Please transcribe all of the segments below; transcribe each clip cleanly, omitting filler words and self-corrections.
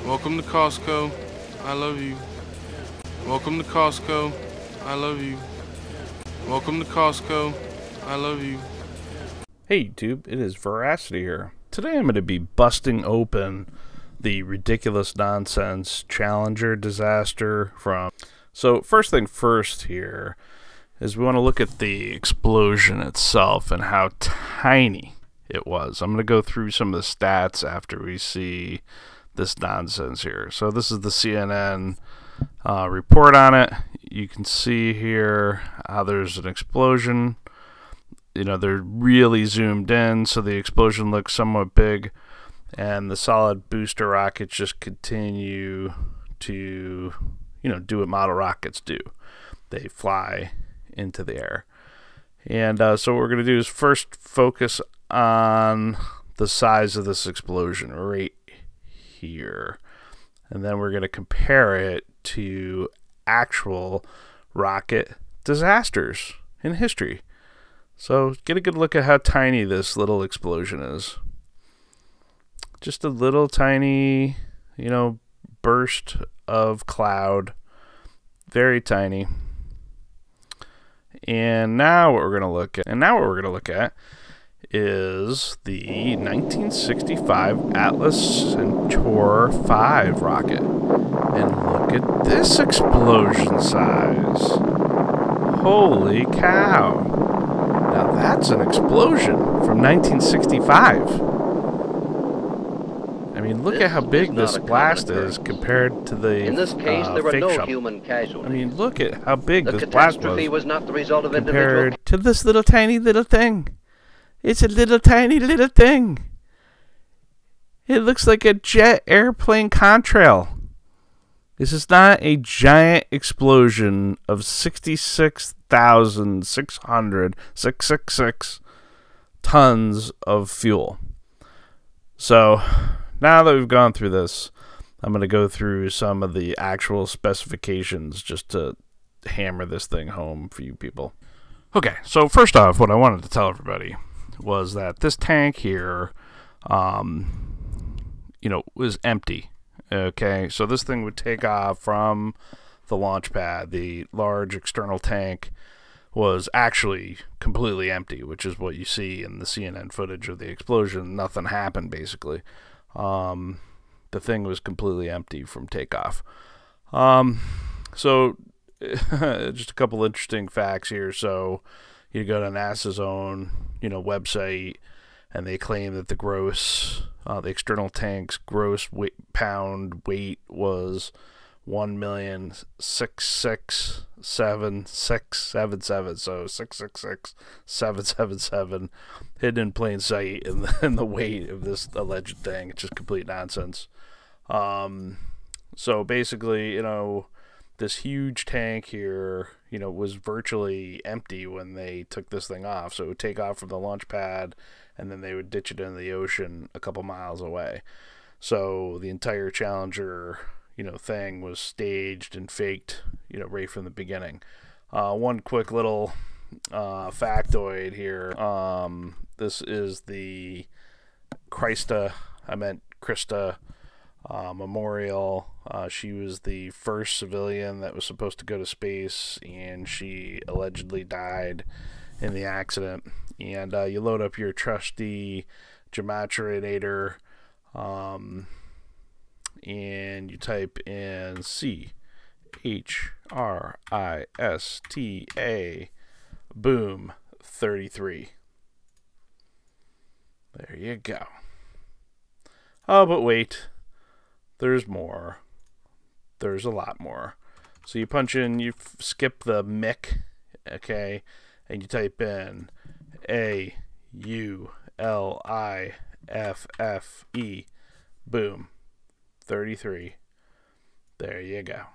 Welcome to Costco. I love you. Welcome to Costco. I love you. Welcome to Costco. I love you. Hey YouTube, it is Veracity here. Today I'm going to be busting open the ridiculous nonsense Challenger disaster from... So first thing first here is we want to look at the explosion itself and how tiny it was. I'm going to go through some of the stats after we see this nonsense here. So this is the CNN report on it. You can see here how there's an explosion. You know, they're really zoomed in, so the explosion looks somewhat big, and the solid booster rockets just continue to, do what model rockets do. They fly into the air. And so what we're going to do is first focus on the size of this explosion right here. And then we're going to compare it to actual rocket disasters in history. So get a good look at how tiny this little explosion is. Just a little tiny, burst of cloud. Very tiny. And now what we're going to look at, is the 1965 Atlas Centaur 5 rocket. And look at this explosion size. Holy cow. Now that's an explosion from 1965. I mean, look at how big this blast is compared to the In this case, there were fake no shuttle. human casualties. I mean, look at how big The this blast catastrophe was not the result of compared to this little tiny little thing. It's a little tiny little thing. It looks like a jet airplane contrail. This is not a giant explosion of 66,666 tons of fuel. So now that we've gone through this, I'm going to go through some of the actual specifications just to hammer this thing home for you people. Okay, so first off, what I wanted to tell everybody was that this tank here, was empty. Okay, so this thing would take off from the launch pad. The large external tank was actually completely empty, which is what you see in the CNN footage of the explosion. Nothing happened, basically. The thing was completely empty from takeoff. So just a couple interesting facts here. So you go to NASA's own, website, and they claim that the external tank's gross pound weight was 1,667,677. So 666,777 hidden in plain sight in the weight of this alleged thing. It's just complete nonsense. So basically, this huge tank here, was virtually empty when they took this thing off. So it would take off from the launch pad, and then they would ditch it into the ocean a couple miles away. So the entire Challenger, thing was staged and faked, right from the beginning. One quick little factoid here. This is the Krista Memorial. She was the first civilian that was supposed to go to space, and she allegedly died in the accident. And you load up your trusty Gematrinator, and you type in CHRISTA, boom, 33. There you go. Oh, but wait. There's more. There's a lot more. So you punch in, you skip the MIC, okay, and you type in AULIFFE, boom, 33. There you go.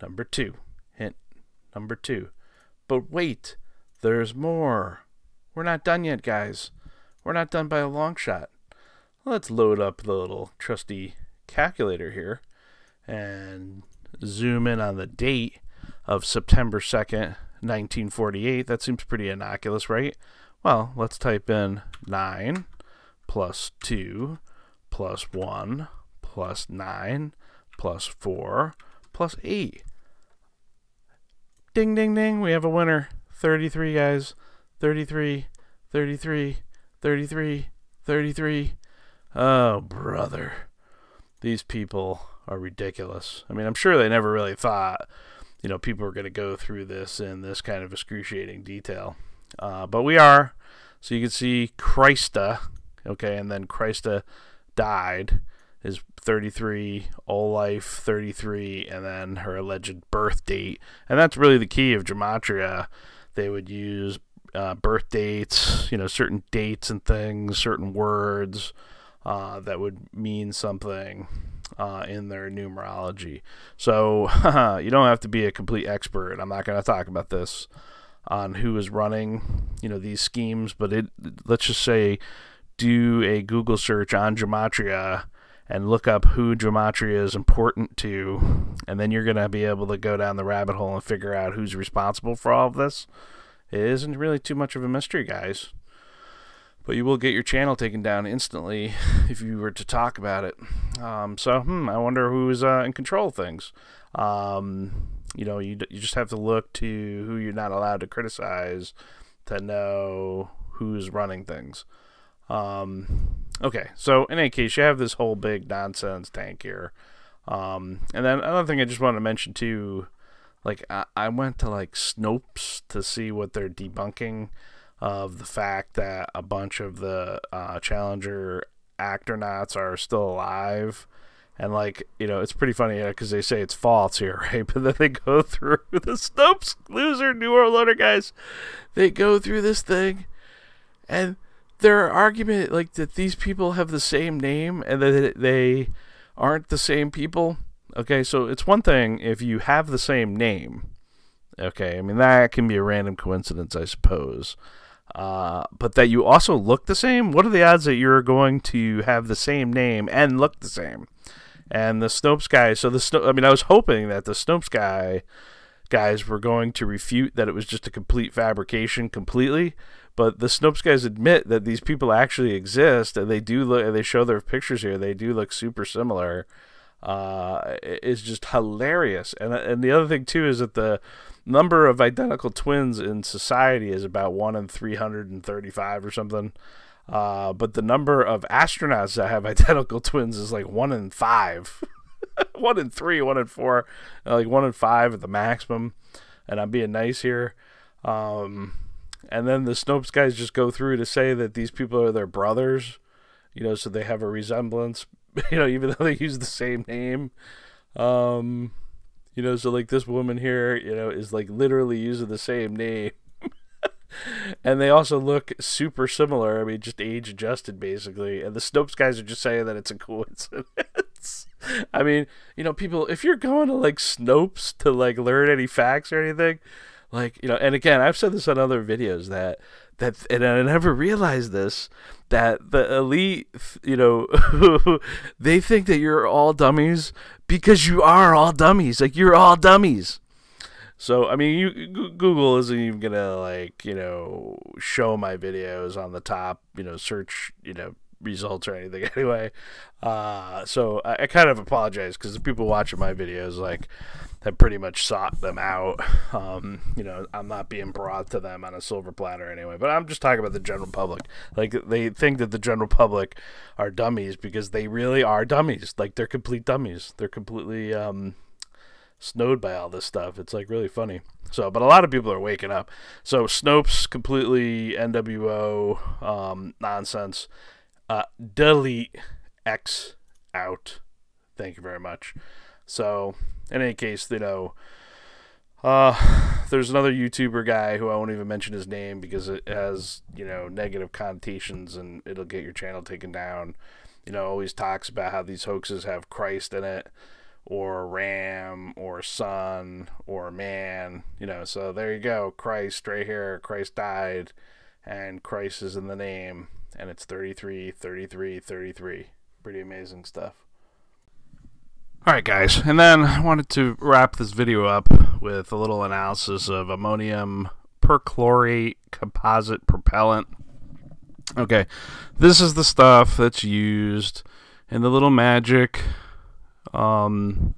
Number 2. Hint number 2. But wait, there's more. We're not done yet, guys. We're not done by a long shot. Let's load up the little trusty calculator here and zoom in on the date of September 2nd, 1948. That seems pretty innocuous, right? Well, let's type in 9 plus 2 plus 1 plus 9 plus 4 plus 8. Ding, ding, ding. We have a winner. 33, guys. 33, 33, 33, 33. Oh, brother. These people are ridiculous. I mean, I'm sure they never really thought, people were going to go through this in this kind of excruciating detail. But we are. So you can see Christa, okay, and then Christa died is 33, all life 33, and then her alleged birth date. And that's really the key of gematria. They would use birth dates, certain dates and things, certain words that would mean something in their numerology. So you don't have to be a complete expert. I'm not going to talk about this on who is running, these schemes, but let's just say do a Google search on gematria and look up who gematria is important to, and then you're going to be able to go down the rabbit hole and figure out who's responsible for all of this. It isn't really too much of a mystery, guys. But you will get your channel taken down instantly if you were to talk about it. I wonder who's in control of things. You just have to look to who you're not allowed to criticize to know who's running things. Okay, so in any case, you have this whole big nonsense tank here. And then another thing I just wanted to mention too, I went to Snopes to see what they're debunking of the fact that a bunch of the Challenger astronauts are still alive. And it's pretty funny because they say it's false here, right? But then they go through the Snopes loser, New World Order guys. They go through this thing, and their argument that these people have the same name and that they aren't the same people. Okay, so it's one thing if you have the same name. Okay, I mean that can be a random coincidence, I suppose. But that you also look the same. What are the odds that you're going to have the same name and look the same? And the Snopes guys, I was hoping that the Snopes guys were going to refute that it was just a complete fabrication completely, but the Snopes guys admit that these people actually exist, and they do look, and they show their pictures here, they do look super similar. It's just hilarious. And the other thing too is that the number of identical twins in society is about 1 in 335 or something. But the number of astronauts that have identical twins is 1 in 5. 1 in 3, 1 in 4, 1 in 5 at the maximum. And I'm being nice here. And then the Snopes guys just go through to say that these people are their brothers, so they have a resemblance, even though they use the same name. So this woman here, is literally using the same name. And they also look super similar. I mean, just age adjusted, basically. And the Snopes guys are just saying that it's a coincidence. I mean, people, if you're going to Snopes to learn any facts or anything, and again, I've said this on other videos that and I never realized this, that the elite, they think that you're all dummies because you are all dummies. You're all dummies. So, I mean, Google isn't even going to, show my videos on the top, search, results or anything anyway. So I kind of apologize because the people watching my videos, have pretty much sought them out. I'm not being brought to them on a silver platter anyway, but I'm just talking about the general public. They think that the general public are dummies because they really are dummies. They're complete dummies. They're completely, snowed by all this stuff. It's really really funny. But a lot of people are waking up. So Snopes, completely NWO nonsense. Delete X out. Thank you very much. So in any case, there's another YouTuber guy who I won't even mention his name because it has negative connotations and it'll get your channel taken down. Always talks about how these hoaxes have Christ in it, or Ram, or Son, or Man, so there you go, Christ right here, Christ died, and Christ is in the name, and it's 33, 33, 33, pretty amazing stuff. Alright guys, and then I wanted to wrap this video up with a little analysis of ammonium perchlorate composite propellant. Okay, this is the stuff that's used in the little magic solid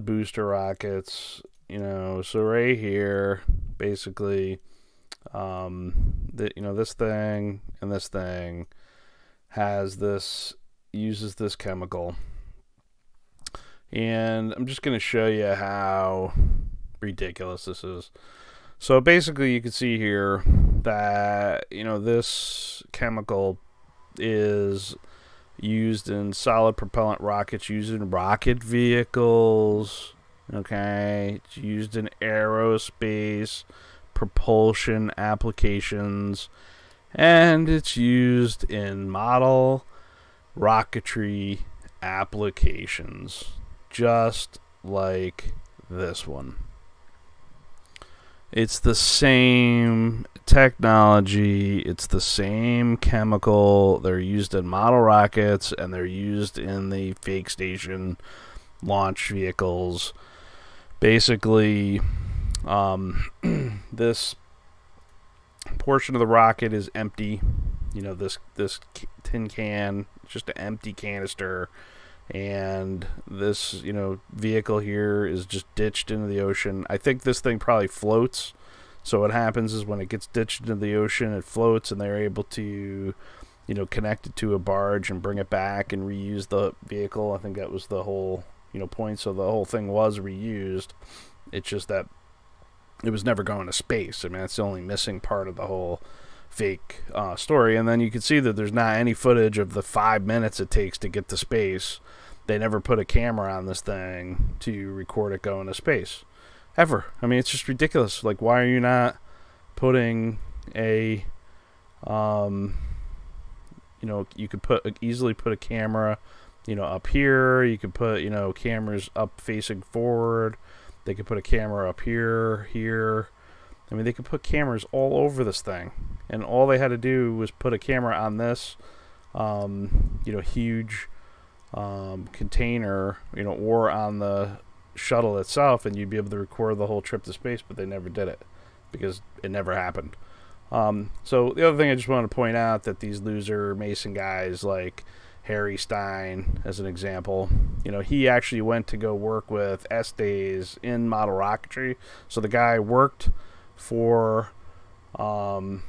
booster rockets, so right here, basically, this thing and this thing uses this chemical. And I'm just going to show you how ridiculous this is. So basically you can see here that, this chemical is used in solid propellant rockets, used in rocket vehicles, okay? It's used in aerospace, propulsion applications, and it's used in model rocketry applications, just like this one. It's the same technology, it's the same chemical. They're used in model rockets and they're used in the fake station launch vehicles. Basically, this portion of the rocket is empty. This tin can, just an empty canister, and this vehicle here is just ditched into the ocean. I think this thing probably floats. So what happens is when it gets ditched into the ocean, it floats, and they're able to connect it to a barge and bring it back and reuse the vehicle. I think that was the whole point. So the whole thing was reused. It's just that it was never going to space. I mean, that's the only missing part of the whole fake story. And then you can see that there's not any footage of the 5 minutes it takes to get to space. They never put a camera on this thing to record it going to space, ever. I mean, it's just ridiculous. Like, why are you not putting a you could easily put a camera up here. You could put cameras up facing forward. They could put a camera up here. I mean, they could put cameras all over this thing, and all they had to do was put a camera on this huge container, or on the shuttle itself, and you'd be able to record the whole trip to space. But they never did it because it never happened. So the other thing I just wanted to point out, that these loser Mason guys like Harry Stein, as an example, he actually went to go work with Estes in model rocketry. So the guy worked for NASA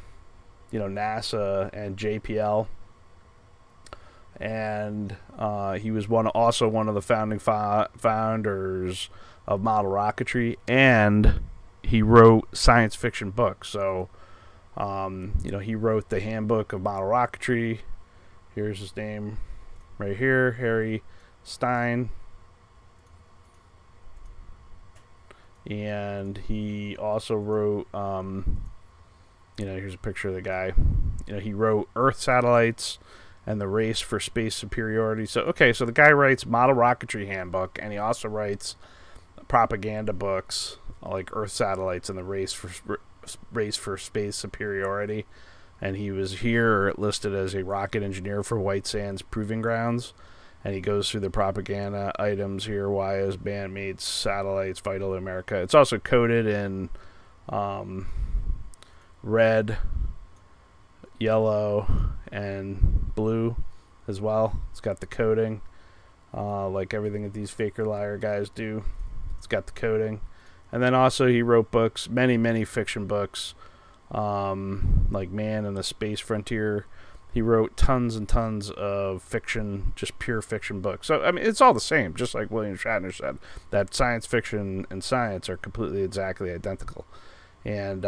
and JPL, and he was also one of the founding founders of model rocketry, and he wrote science fiction books. So he wrote the Handbook of Model Rocketry. Here's his name right here, Harry Stein. And he also wrote, here's a picture of the guy. He wrote Earth Satellites and the Race for Space Superiority. So the guy writes Model Rocketry Handbook, and he also writes propaganda books like Earth Satellites and the Race for Space Superiority. And he was here listed as a rocket engineer for White Sands Proving Grounds. And he goes through the propaganda items here. Why is man-made satellites vital to America? It's also coded in red, yellow, and blue as well. It's got the coding, like everything that these faker liar guys do. It's got the coding. And then also he wrote books, many fiction books, like Man and the Space Frontier. He wrote tons and tons of fiction, just pure fiction books. So, I mean, it's all the same, just like William Shatner said, that science fiction and science are completely exactly identical. And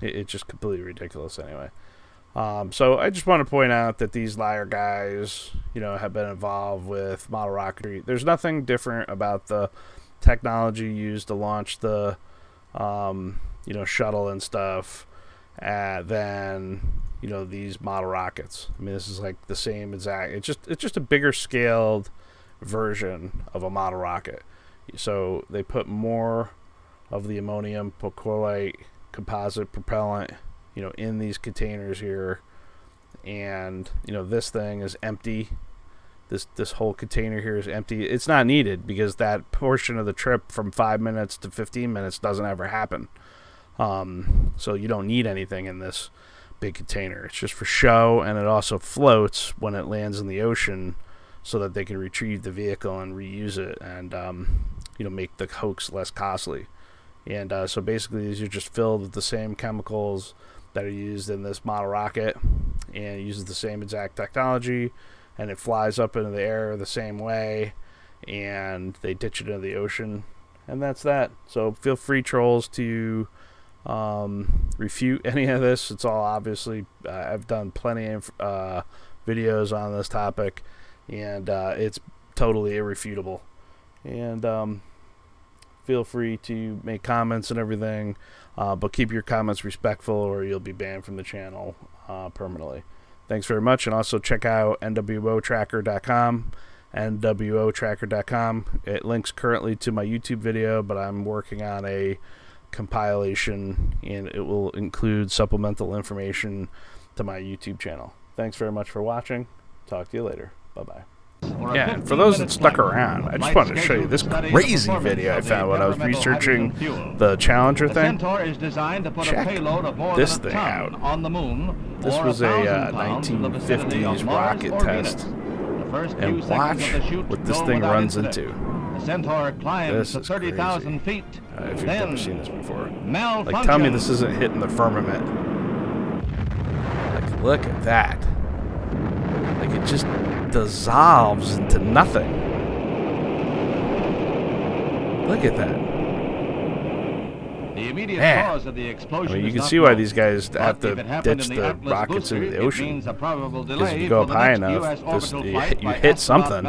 it's just completely ridiculous anyway. So I just want to point out that these liar guys, have been involved with model rocketry. There's nothing different about the technology used to launch the, shuttle and stuff than these model rockets. I mean, this is like the same exact. It's just a bigger scaled version of a model rocket. So they put more of the ammonium perchlorate composite propellant, in these containers here, and this thing is empty. This whole container here is empty. It's not needed because that portion of the trip from 5 minutes to 15 minutes doesn't ever happen. So you don't need anything in this big container. It's just for show, and it also floats when it lands in the ocean, so that they can retrieve the vehicle and reuse it, and make the hoax less costly. And so basically these are just filled with the same chemicals that are used in this model rocket, and it uses the same exact technology, and it flies up into the air the same way, and they ditch it into the ocean, and that's that. So feel free, trolls, to refute any of this. It's all obviously, I've done plenty of videos on this topic, and it's totally irrefutable. And feel free to make comments and everything, but keep your comments respectful or you'll be banned from the channel permanently. Thanks very much, and also check out nwotracker.com, nwotracker.com. It links currently to my YouTube video, but I'm working on a compilation, and it will include supplemental information to my YouTube channel. Thanks very much for watching. Talk to you later. Bye-bye. Yeah, and for those that stuck around, I just wanted to show you this crazy video I found when I was researching the Challenger thing. Check this thing out. This was a 1950s rocket test, and watch what this thing runs into. This is crazy. If you've never seen this before. Like, tell me this isn't hitting the firmament. Like, look at that. Like, it just dissolves into nothing. Look at that. The immediate cause of the explosion, I mean, you can see why these guys have to ditch the rockets into the ocean. Because if you go up high enough, you hit something.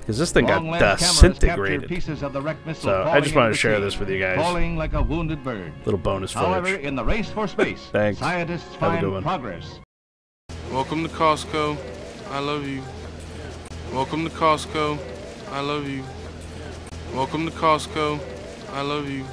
Because this thing got disintegrated. So I just wanted to share this with you guys. Little bonus footage. In the race for space, Thanks. scientists Have a good find one. progress. Welcome to Costco. I love you. Welcome to Costco. I love you. Welcome to Costco. I love you.